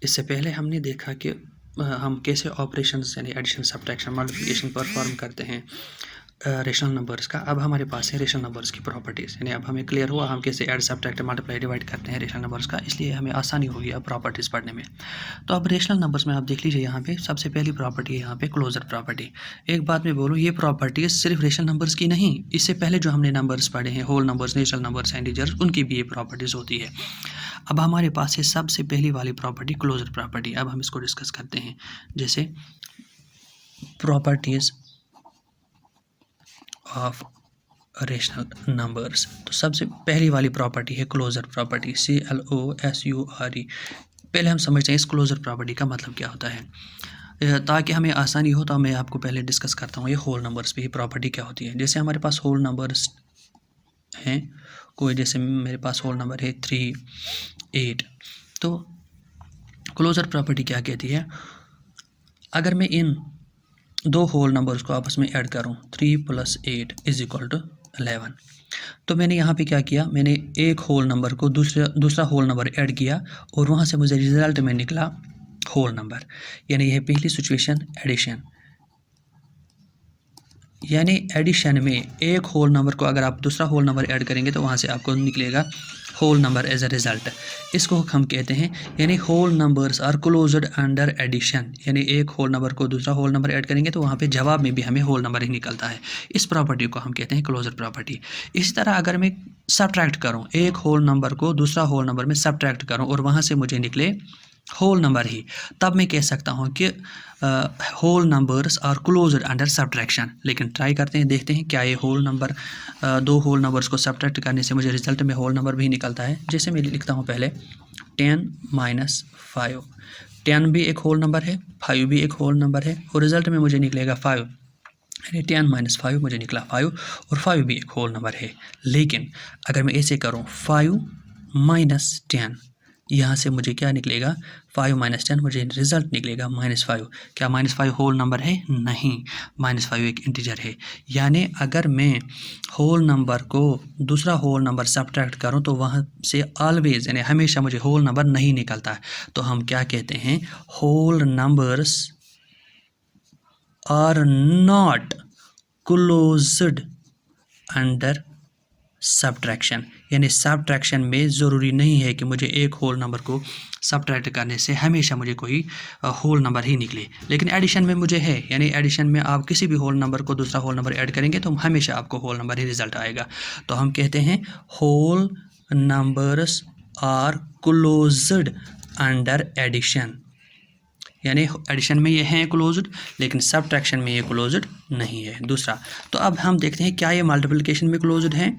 इससे पहले हमने देखा कि हम कैसे ऑपरेशंस यानी एडिशन, सब्ट्रैक्शन, मल्टीप्लिकेशन परफॉर्म करते हैं रेशनल नंबर्स का। अब हमारे पास है रेशनल नंबर्स की प्रॉपर्टीज़, यानी अब हमें क्लियर हुआ हम कैसे ऐड, सब्ट्रैक्ट, मल्टीप्लाई, डिवाइड करते हैं रेशनल नंबर्स का, इसलिए हमें आसानी होगी अब प्रॉपर्टीज़ पढ़ने में। तो अब रेशनल नंबर्स में आप देख लीजिए, यहाँ पे सबसे पहली प्रॉपर्टी है यहाँ पे क्लोजर प्रॉपर्टी। एक बात मैं बोलूँ, ये प्रॉपर्टीज सिर्फ रेशनल नंबर्स की नहीं, इससे पहले जो हमने नंबर्स पढ़े हैं, whole numbers, natural numbers, integers, उनकी भी ये प्रॉपर्टीज़ होती है। अब हमारे पास है सबसे पहली वाली प्रॉपर्टी क्लोजर प्रॉपर्टी। अब हम इसको डिस्कस करते हैं। जैसे प्रॉपर्टीज ऑफ रेशनल नंबर्स, तो सबसे पहली वाली प्रॉपर्टी है क्लोजर प्रॉपर्टी, CLOSURE। पहले हम समझते हैं इस क्लोजर प्रॉपर्टी का मतलब क्या होता है, ताकि हमें आसानी हो। तो मैं आपको पहले डिस्कस करता हूँ ये होल नंबर्स पे ही प्रॉपर्टी क्या होती है। जैसे हमारे पास होल नंबर्स हैं कोई, जैसे मेरे पास होल नंबर है 3, 8, तो क्लोजर प्रॉपर्टी क्या कहती है, अगर मैं इन दो होल नंबर्स को आपस में ऐड करूं, 3 + 8 = 11, तो मैंने यहाँ पे क्या किया, मैंने एक होल नंबर को दूसरा होल नंबर ऐड किया और वहाँ से मुझे रिजल्ट में निकला होल नंबर, यानी यह पहली सिचुएशन एडिशन। यानी एडिशन में एक होल नंबर को अगर आप दूसरा होल नंबर ऐड करेंगे तो वहाँ से आपको निकलेगा whole number as a result. इसको हम कहते हैं, यानी whole numbers are closed under addition, यानी एक होल नंबर को दूसरा होल नंबर ऐड करेंगे तो वहाँ पे जवाब में भी हमें होल नंबर ही निकलता है। इस प्रॉपर्टी को हम कहते हैं क्लोजर प्रॉपर्टी। इसी तरह अगर मैं सब्ट्रैक्ट करूँ, एक होल नंबर को दूसरा होल नंबर में सब्ट्रैक्ट करूँ और वहाँ से मुझे निकले होल नंबर ही, तब मैं कह सकता हूँ कि whole numbers are closed under subtraction. लेकिन ट्राई करते हैं, देखते हैं क्या ये होल नंबर, दो होल नंबर्स को सब्ट्रैक्ट करने से मुझे रिजल्ट में होल नंबर भी निकलता है। जैसे मैं लिखता हूँ पहले 10 - 5, 10 भी एक होल नंबर है, 5 भी एक होल नंबर है और रिजल्ट में मुझे निकलेगा 5, यानी 10 - 5 मुझे निकला 5, और 5 भी एक होल नंबर है। लेकिन अगर मैं ऐसे करूँ 5 - 10, यहाँ से मुझे क्या निकलेगा, 5 - 10 मुझे रिजल्ट निकलेगा -5। क्या -5 होल नंबर है? नहीं, -5 एक इंटीजर है। यानी अगर मैं होल नंबर को दूसरा होल नंबर सब्ट्रैक्ट करूँ तो वहाँ से ऑलवेज, यानी हमेशा मुझे होल नंबर नहीं निकलता है। तो हम क्या कहते हैं, whole numbers are not closed under subtraction, यानी सब्ट्रैक्शन में ज़रूरी नहीं है कि मुझे एक होल नंबर को सब्ट्रैक्ट करने से हमेशा मुझे कोई होल नंबर ही निकले। लेकिन एडिशन में मुझे है, यानी एडिशन में आप किसी भी होल नंबर को दूसरा होल नंबर ऐड करेंगे तो हमेशा आपको होल नंबर ही रिजल्ट आएगा। तो हम कहते हैं whole numbers are closed under addition, यानी एडिशन में ये हैं क्लोज्ड, लेकिन सब्ट्रैक्शन में ये क्लोज्ड नहीं है। दूसरा, तो अब हम देखते हैं क्या ये मल्टीप्लिकेशन में क्लोज्ड हैं।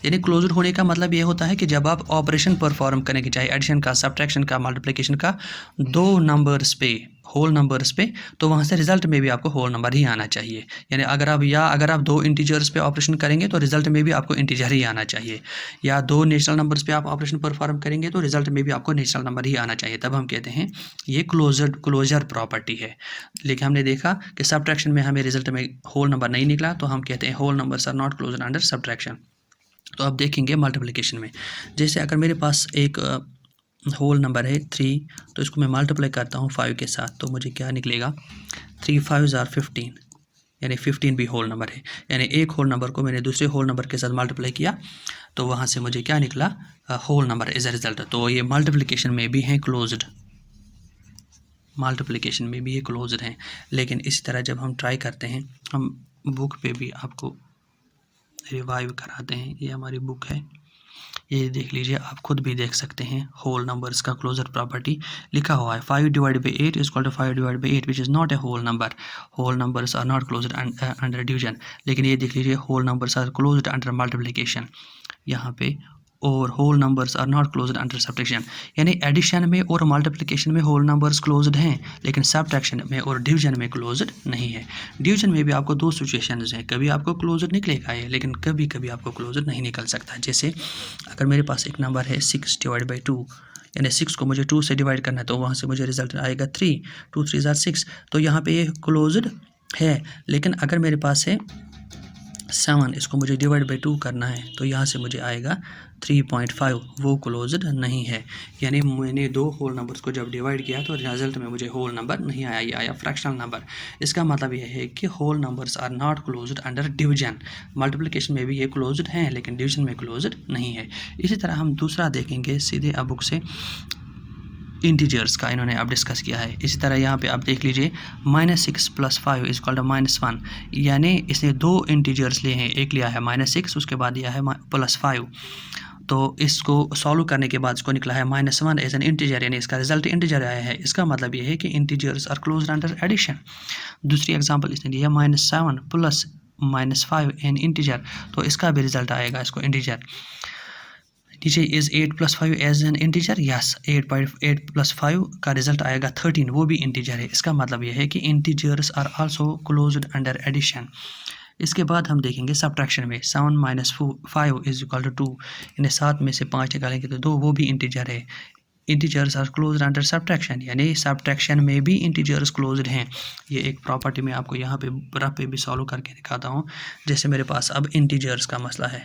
यानी क्लोज्ड होने का मतलब ये होता है कि जब आप ऑपरेशन परफॉर्म करेंगे, चाहे एडिशन का, सब्ट्रैक्शन का, मल्टीप्लिकेशन का, दो नंबर्स पे, होल नंबर्स पे, तो वहाँ से रिजल्ट में भी आपको होल नंबर ही आना चाहिए। यानी अगर आप दो इंटीजर्स पे ऑपरेशन करेंगे तो रिजल्ट में भी आपको इंटीजर ही आना चाहिए, या दो नेचुरल नंबर्स पे आप ऑपरेशन परफॉर्म करेंगे तो रिजल्ट में भी आपको नेचुरल नंबर ही आना चाहिए। तब हम कहते हैं ये क्लोजर प्रॉपर्टी है। लेकिन हमने देखा कि सब्ट्रैक्शन में हमें रिजल्ट में होल नंबर नहीं निकला, तो हम कहते हैं whole numbers are not closed under subtraction. तो अब देखेंगे मल्टीप्लिकेशन में, जैसे अगर मेरे पास एक होल नंबर है 3, तो इसको मैं मल्टीप्लाई करता हूँ 5 के साथ, तो मुझे क्या निकलेगा, 3 × 5 = 15, यानी 15 भी होल नंबर है। यानी एक होल नंबर को मैंने दूसरे होल नंबर के साथ मल्टीप्लाई किया तो वहाँ से मुझे क्या निकला, whole number as a result. तो ये मल्टीप्लिकेशन में भी हैं क्लोज्ड, मल्टीप्लिकेशन में भी ये क्लोज्ड हैं। लेकिन इसी तरह जब हम ट्राई करते हैं, हम बुक पे भी आपको रिवाइव कराते हैं, ये हमारी बुक है, ये देख लीजिए, आप खुद भी देख सकते हैं होल नंबर्स का क्लोजर प्रॉपर्टी लिखा हुआ है। 5 / 8 = 5 / 8 which is not a whole number. Whole numbers are not closed under division. लेकिन ये देख लीजिए, whole numbers are closed under multiplication यहाँ पे, और whole numbers are not closed under subtraction. यानी एडिशन में और मल्टीप्लिकेशन में होल नंबर्स क्लोज्ड हैं, लेकिन सब्ट्रैक्शन में और डिवीजन में क्लोज्ड नहीं है। डिवीजन में भी आपको दो सिचुएशंस हैं, कभी आपको क्लोज्ड निकलेगा ये, लेकिन कभी कभी आपको क्लोज्ड नहीं निकल सकता। जैसे अगर मेरे पास एक नंबर है 6 / 2, यानी 6 को मुझे 2 से डिवाइड करना है, तो वहाँ से मुझे रिजल्ट आएगा 3, 2 × 3 = 6, तो यहाँ पे ये क्लोज्ड है। लेकिन अगर मेरे पास है 7 इसको मुझे डिवाइड बाई 2 करना है, तो यहाँ से मुझे आएगा 3.5, वो क्लोज्ड नहीं है। यानी मैंने दो होल नंबर्स को जब डिवाइड किया तो रिजल्ट में मुझे होल नंबर नहीं आया, ये आया फ्रैक्शनल नंबर। इसका मतलब यह है कि whole numbers are not closed under division. Multiplication में भी ये क्लोज्ड हैं लेकिन डिवीजन में क्लोज्ड नहीं है। इसी तरह हम दूसरा देखेंगे सीधे अब बुक से, इंटीजर्स का इन्होंने अब डिस्कस किया है। इसी तरह यहाँ पे आप देख लीजिए -6 + 5 इज कॉल्ड -1, यानी इसने दो इंटीजर्स लिए हैं, एक लिया है -6 उसके बाद लिया है +5। तो इसको सॉल्व करने के बाद इसको निकला है -1 एज एन इंटीजर, यानी इसका रिजल्ट इंटीजर आया है। इसका मतलब ये है कि integers are closed under addition. दूसरी एग्जांपल इसने दी है -7 + -5 एन इंटीजर, तो इसका भी रिजल्ट आएगा इसको इंटीजर। नीचे is 8 + 5 as an integer, yes 8 + 5 का रिजल्ट आएगा 13, वो भी इंटीजर है। इसका मतलब यह है कि integers are also closed under addition. इसके बाद हम देखेंगे सब्ट्रैक्शन में, 7 - 5 इज इक्वल टू 2, यानी 7 में से 5 निकालेंगे तो 2, वो भी इंटीजर है। Integers are closed under subtraction, यानी सब्ट्रैक्शन में भी इंटीजर्स क्लोज्ड हैं। ये एक प्रॉपर्टी मैं आपको यहाँ पे रफ पे भी सॉल्व करके दिखाता हूँ। जैसे मेरे पास अब इंटीजर्स का मसला है,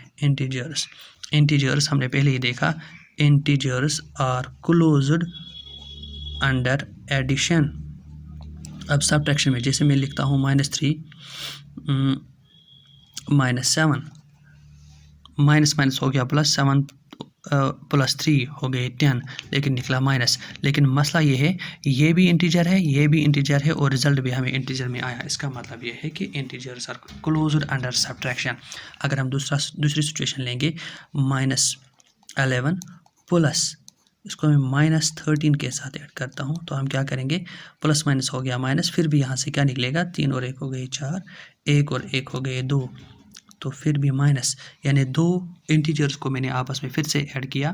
इंटीजर्स हमने पहले ही देखा, integers are closed under addition. अब सब्ट्रैक्शन में जैसे मैं लिखता हूँ -3 -7, माइनस हो गया प्लस, 7 + 3 हो गए 10, लेकिन निकला माइनस। लेकिन मसला ये है, ये भी इंटीजर है, ये भी इंटीजर है और रिजल्ट भी हमें इंटीजर में आया। इसका मतलब ये है कि integers are closed under subtraction. अगर हम दूसरी सिचुएशन लेंगे, -11 प्लस, इसको मैं -13 के साथ ऐड करता हूँ, तो हम क्या करेंगे, प्लस माइनस हो गया माइनस, फिर भी यहाँ से क्या निकलेगा, 3 और 1 हो गए 4, 1 और 1 हो गए 2, तो फिर भी माइनस, यानी दो इंटीजर्स को मैंने आपस में फिर से ऐड किया,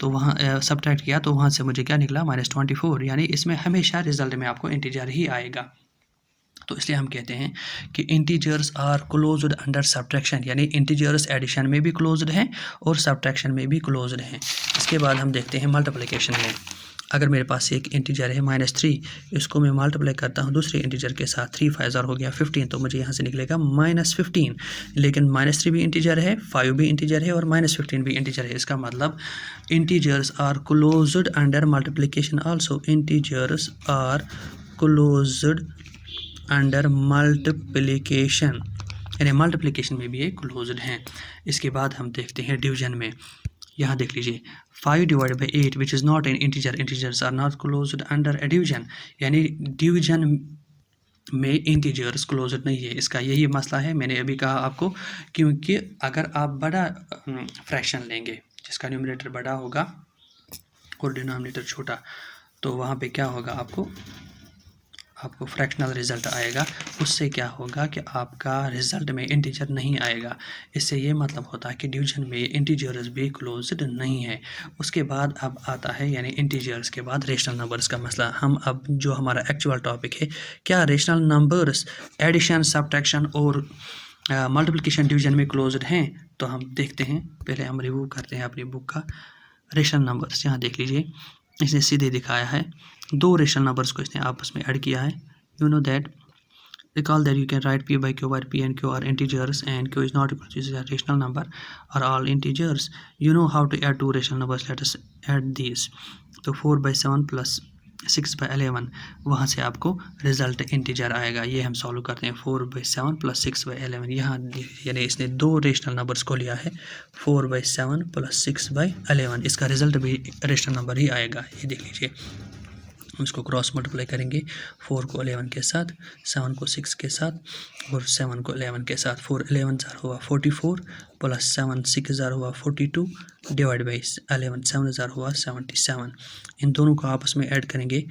तो वहाँ सब्ट्रैक्ट किया, तो वहाँ से मुझे क्या निकला, -24। यानी इसमें हमेशा रिजल्ट में आपको इंटीजर ही आएगा। तो इसलिए हम कहते हैं कि integers are closed under subtraction, यानी इंटीजर्स एडिशन में भी क्लोज्ड हैं और सब्ट्रैक्शन में भी क्लोज्ड हैं। इसके बाद हम देखते हैं मल्टीप्लिकेशन में। अगर मेरे पास एक इंटीजर है -3, इसको मैं मल्टीप्लाई करता हूँ दूसरे इंटीजर के साथ, 3 × 5 = हो गया 15, तो मुझे यहाँ से निकलेगा -15। लेकिन -3 भी इंटीजर है, 5 भी इंटीजर है और -15 भी इंटीजर है। इसका मतलब integers are closed under multiplication also, integers are closed under multiplication, यानी मल्टीप्लिकेशन में भी ये क्लोज्ड हैं। इसके बाद हम देखते हैं डिवीजन में। यहाँ देख लीजिए, 5 / 8 which is not an integer, integers are not closed under a division, यानी डिवीजन में इंटीजर्स क्लोज्ड नहीं है। इसका यही मसला है, मैंने अभी कहा आपको, क्योंकि अगर आप बड़ा फ्रैक्शन लेंगे जिसका न्यूमरेटर बड़ा होगा और डिनोमिनेटर छोटा, तो वहाँ पे क्या होगा, आपको फ्रैक्शनल रिजल्ट आएगा। उससे क्या होगा कि आपका रिजल्ट में इंटीजर नहीं आएगा। इससे ये मतलब होता है कि डिवीजन में इंटीजर्स भी क्लोज्ड नहीं है। उसके बाद अब आता है, यानी इंटीजर्स के बाद रेशनल नंबर्स का मसला। हम अब जो हमारा एक्चुअल टॉपिक है, क्या रेशनल नंबर्स एडिशन, सब्ट्रैक्शन और मल्टीप्लिकेशन डिवीजन में क्लोज्ड हैं, तो हम देखते हैं। पहले हम रिव्यू करते हैं अपनी बुक का। रेशनल नंबर्स यहाँ देख लीजिए, इसने सीधे दिखाया है, दो रेशनल नंबर्स को इसने आपस में ऐड किया है। You know that, recall that you can write p by q, where p and q are integers and q is not equal to a rational number, are all integers. You know how to add two rational numbers. Let us add these. तो 4/7 plus 6/11, वहाँ से आपको result integer आएगा। ये हम solve करते हैं, 4/7 plus 6/11। यहाँ यानी इसने दो रेशनल नंबर्स को लिया है, 4/7 plus 6/11, इसका रिजल्ट भी रेशनल नंबर ही आएगा। ये देख लीजिए, हम इसको क्रॉस मल्टीप्लाई करेंगे, 4 को 11 के साथ, 7 को 6 के साथ और 7 को 11 के साथ। 4 11 हुआ 44 प्लस 7 6 हुआ 42 डिवाइड बाई 11 7 हुआ 77। इन दोनों को आपस में ऐड करेंगे,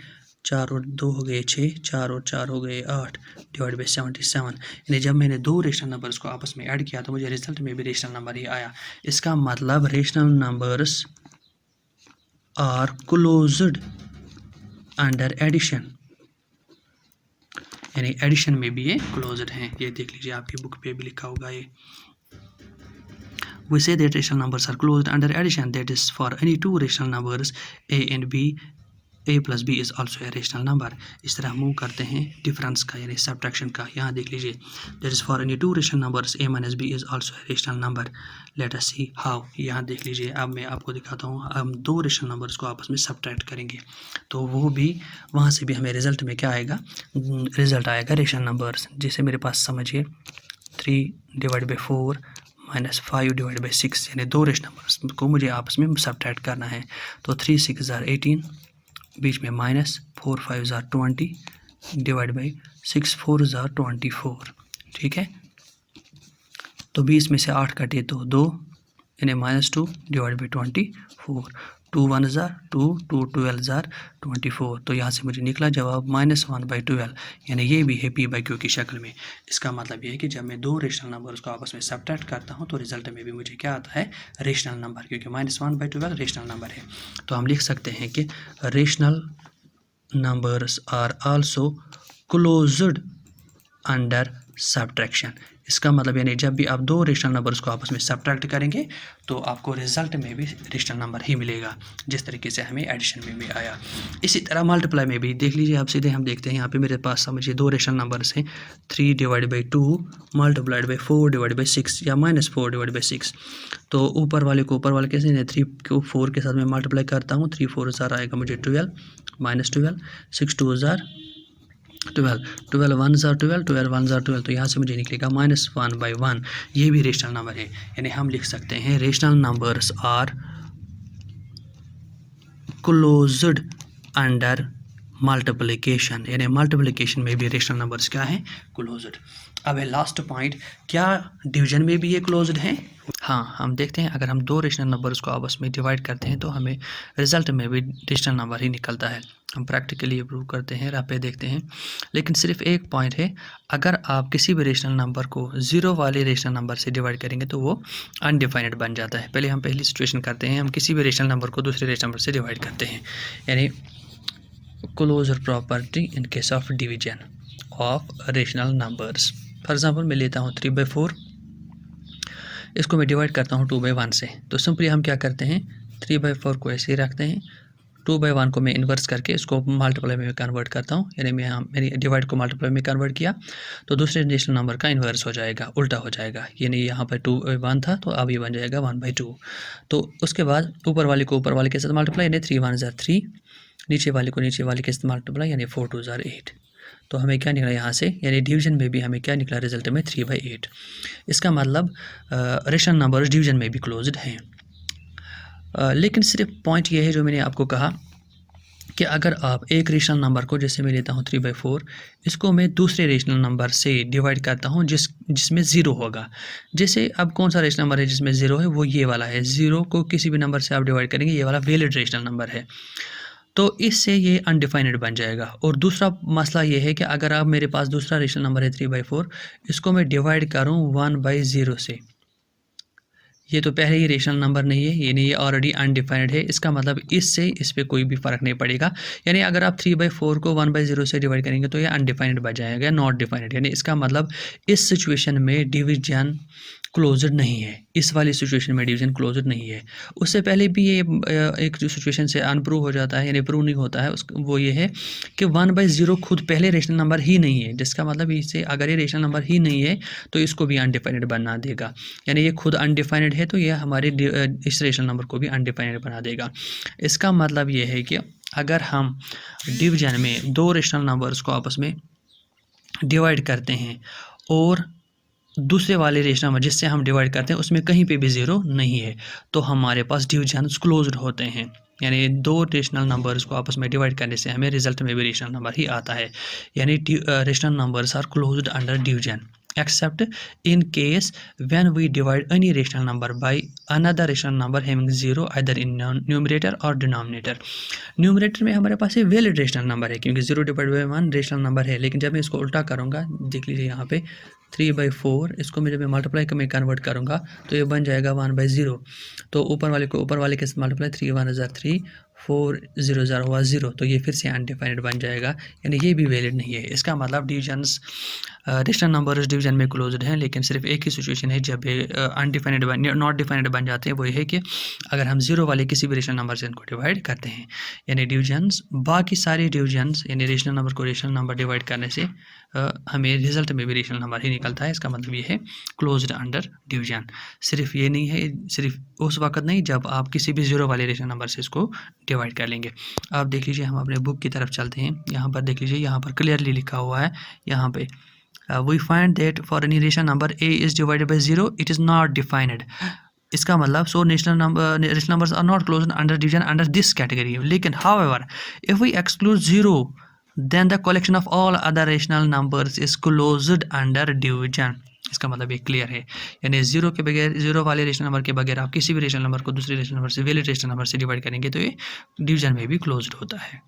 4 और 2 हो गए 6, 4 और 4 हो गए 8 डिवाइड बाई 77। यानी जब मैंने दो रेशनल नंबर्स को आपस में ऐड किया तो मुझे रिजल्ट में भी रेशनल नंबर ही आया। इसका मतलब rational numbers are closed under addition, यानी एडिशन में भी ये क्लोज्ड हैं। ये देख लीजिए, आपकी बुक पे भी लिखा होगा ये। We say that rational numbers are closed under addition, that is for any two rational numbers a and b a plus B is also a rational number. इस तरह मूव करते हैं डिफरेंस का यानी सब्ट्रैक्शन का। यहाँ देख लीजिए, that is for any two rational numbers a minus B is also a rational number. Let us see how. यहाँ देख लीजिए, अब मैं आपको दिखाता हूँ। हम दो रेशनल नंबर्स को आपस में सब्ट्रैक्ट करेंगे तो वो भी वहाँ से भी हमें रिजल्ट में क्या आएगा, रिजल्ट आएगा रेशनल नंबर्स। जैसे मेरे पास समझिए 3/4 माइनस 5/6 यानी दो रेशनल नंबर्स को मुझे आपस में सब्ट्रैक्ट करना है। तो 3 6 18, बीच में माइनस 4 5 20 डिवाइड बाई 6 4 24। ठीक है, तो 20 में से 8 कटे तो 2 यानी -2 डिवाइड बाई 24। 2 1 2, 2 12 24। तो यहाँ से मुझे निकला जवाब -1/12 यानी ये भी है p/q की शक्ल में। इसका मतलब ये है कि जब मैं दो रेशनल नंबर्स को आपस में सब्ट्रैक्ट करता हूँ तो रिजल्ट में भी मुझे क्या आता है, रेशनल नंबर, क्योंकि -1/12 रेशनल नंबर है। तो हम लिख सकते हैं कि rational numbers are also closed under subtraction. इसका मतलब यानी जब भी आप दो रेशनल नंबर्स को आपस में सब्ट्रैक्ट करेंगे तो आपको रिजल्ट में भी रेशनल नंबर ही मिलेगा, जिस तरीके से हमें एडिशन में भी आया। इसी तरह मल्टीप्लाई में भी देख लीजिए आप, सीधे हम देखते हैं यहाँ पे मेरे पास समझिए दो रेशनल नंबर्स हैं 3/2 मल्टीप्लाइड बाई 4/6 या -4/6। तो ऊपर वाले को ऊपर वाले कैसे, 3 को 4 के साथ में मल्टीप्लाई करता हूँ, 3 4 आएगा मुझे 12, -12, 6 2 12, 12 1 12, 12 1 12। तो यहाँ से मुझे निकलेगा -1/1। ये भी रेशनल नंबर है। यानी हम लिख सकते हैं rational numbers are closed under multiplication. यानी मल्टीप्लिकेशन में भी रेशनल नंबर्स क्या हैं, क्लोज्ड। अब है लास्ट पॉइंट, क्या डिवीजन में भी ये क्लोज्ड हैं? हाँ, हम देखते हैं अगर हम दो रेशनल नंबर्स को आपस में डिवाइड करते हैं तो हमें रिजल्ट में भी रेशनल नंबर ही निकलता है। हम प्रैक्टिकली प्रूव करते हैं, यहाँ पे देखते हैं। लेकिन सिर्फ एक पॉइंट है, अगर आप किसी भी रेशनल नंबर को जीरो वाले रेशनल नंबर से डिवाइड करेंगे तो वो अनडिफाइनेड बन जाता है। पहले हम पहली सिचुएशन करते हैं, हम किसी भी रेशनल नंबर को दूसरे रेशनल नंबर से डिवाइड करते हैं, यानी closure property in case of division of rational numbers. For example मैं लेता हूँ 3/4, इसको मैं डिवाइड करता हूँ 2/1 से। तो सिंपली हम क्या करते हैं, 3/4 को ऐसे ही रखते हैं, 2/1 को मैं इन्वर्स करके इसको मल्टीप्लाई में कन्वर्ट करता हूँ, यानी मेरी डिवाइड को मल्टीप्लाई में कन्वर्ट किया तो दूसरे रेशनल नंबर का इन्वर्स हो जाएगा, उल्टा हो जाएगा। यानी यहाँ पर 2/1 था तो अब ये बन जाएगा 1/2। तो उसके बाद ऊपर वाले को ऊपर वाले के साथ मल्टीप्लाई, यानी 3 1 3, नीचे वाले को नीचे वाले के साथ मल्टीप्लाई, यानी 4 2 8। तो हमें क्या निकला यहाँ से, यानी डिवीजन में भी हमें क्या निकला रिजल्ट में 3/8। इसका मतलब रेशनल नंबर्स डिवीजन में भी क्लोज्ड हैं। लेकिन सिर्फ पॉइंट ये है जो मैंने आपको कहा कि अगर आप एक रेशनल नंबर को, जैसे मैं लेता हूँ 3/4, इसको मैं दूसरे रेशनल नंबर से डिवाइड करता हूँ जिसमें ज़ीरो होगा। जैसे अब कौन सा रेशनल नंबर है जिसमें ज़ीरो है, वो ये वाला है। ज़ीरो को किसी भी नंबर से आप डिवाइड करेंगे, ये वाला वैलिड रेशनल नंबर है, तो इससे ये अनडिफाइनेड बन जाएगा। और दूसरा मसला ये है कि अगर आप, मेरे पास दूसरा रेशनल नंबर है 3/4, इसको मैं डिवाइड करूँ 1/0 से, ये तो पहले ही रेशनल नंबर नहीं है, यानी ये ऑलरेडी अनडिफाइंड है। इसका मतलब इससे इस पर कोई भी फ़र्क नहीं पड़ेगा। यानी अगर आप 3/4 को 1/0 से डिवाइड करेंगे तो ये अनडिफाइंड बन जाएगा, नॉट डिफाइंड। यानी इसका मतलब इस सिचुएशन में डिवीजन क्लोज्ड नहीं है, इस वाली सिचुएशन में डिवीजन क्लोज्ड नहीं है। उससे पहले भी ये एक जो सिचुएशन से अनप्रूव हो जाता है, यानी प्रूव नहीं होता है, वो ये है कि 1/0 खुद पहले रेशनल नंबर ही नहीं है, जिसका मतलब इससे अगर ये रेशनल नंबर ही नहीं है तो इसको भी अनडिफाइंड बना देगा। यानी ये खुद अनडिफाइंड है तो ये हमारे इस रेशनल नंबर को भी अनडिफाइंड बना देगा। इसका मतलब ये है कि अगर हम डिवीजन में दो रेशनल नंबर्स को आपस में डिवाइड करते हैं और दूसरे वाले रेशनल नंबर जिससे हम डिवाइड करते हैं उसमें कहीं पे भी ज़ीरो नहीं है, तो हमारे पास डिवीजन क्लोज्ड होते हैं। यानी दो रेशनल नंबर्स को आपस में डिवाइड करने से हमें रिजल्ट में भी रेशनल नंबर ही आता है। यानी rational numbers are closed under division except in case when we divide any rational number by another rational number having zero either in numerator or denominator। Numerator में हमारे पास ये वैलिड रेशनल नंबर है क्योंकि 0/1 rational number है, लेकिन जब मैं इसको उल्टा करूँगा, देख लीजिए यहाँ पे 3/4, इसको मैं जब मैं मल्टीप्लाई में कन्वर्ट करूँगा तो ये बन जाएगा 1/0। तो ऊपर वाले के साथ मल्टीप्लाई, 3 1 ज़ा 3, 4 0 0 हुआ 0, तो ये फिर से अनडिफाइंड बन जाएगा, यानी ये भी वैलिड नहीं है। इसका मतलब डिविजन्स रेशनल नंबर्स डिवीजन में क्लोज्ड हैं, लेकिन सिर्फ एक ही सिचुएशन है जब ये अनडिफाइंड नॉट डिफाइंड बन जाते हैं, वो ये है कि अगर हम 0 वाले किसी भी रेशनल नंबर से इनको डिवाइड करते हैं, यानी डिविजन्स बाकी सारे डिविजन्स यानी रेशनल नंबर को रेशनल नंबर डिवाइड करने से हमें रिजल्ट में भी रेशनल नंबर ही निकलता है। इसका मतलब ये है क्लोज्ड अंडर डिवीजन। सिर्फ ये नहीं है, सिर्फ उस वक्त नहीं जब आप किसी भी 0 वाले रेशनल नंबर से इसको डिवाइड कर लेंगे। आप देख लीजिए, हम अपने बुक की तरफ चलते हैं, यहाँ पर देख लीजिए, यहाँ पर क्लियरली लिखा हुआ है, यहाँ पे we find that for any rational number a is divided by 0 it is not defined। इसका मतलब so rational numbers are not closed under division under this category। लेकिन however if we exclude 0 then the collection of all other rational numbers is closed under division। इसका मतलब ये clear है, यानी 0 के बगैर, 0 वाले रेशनल नंबर के बगैर आप किसी भी रेशनल नंबर को दूसरे रेशनल नंबर से, वैलिड रेशनल नंबर से डिवाइड करेंगे तो ये डिवीजन में भी क्लोज्ड होता है।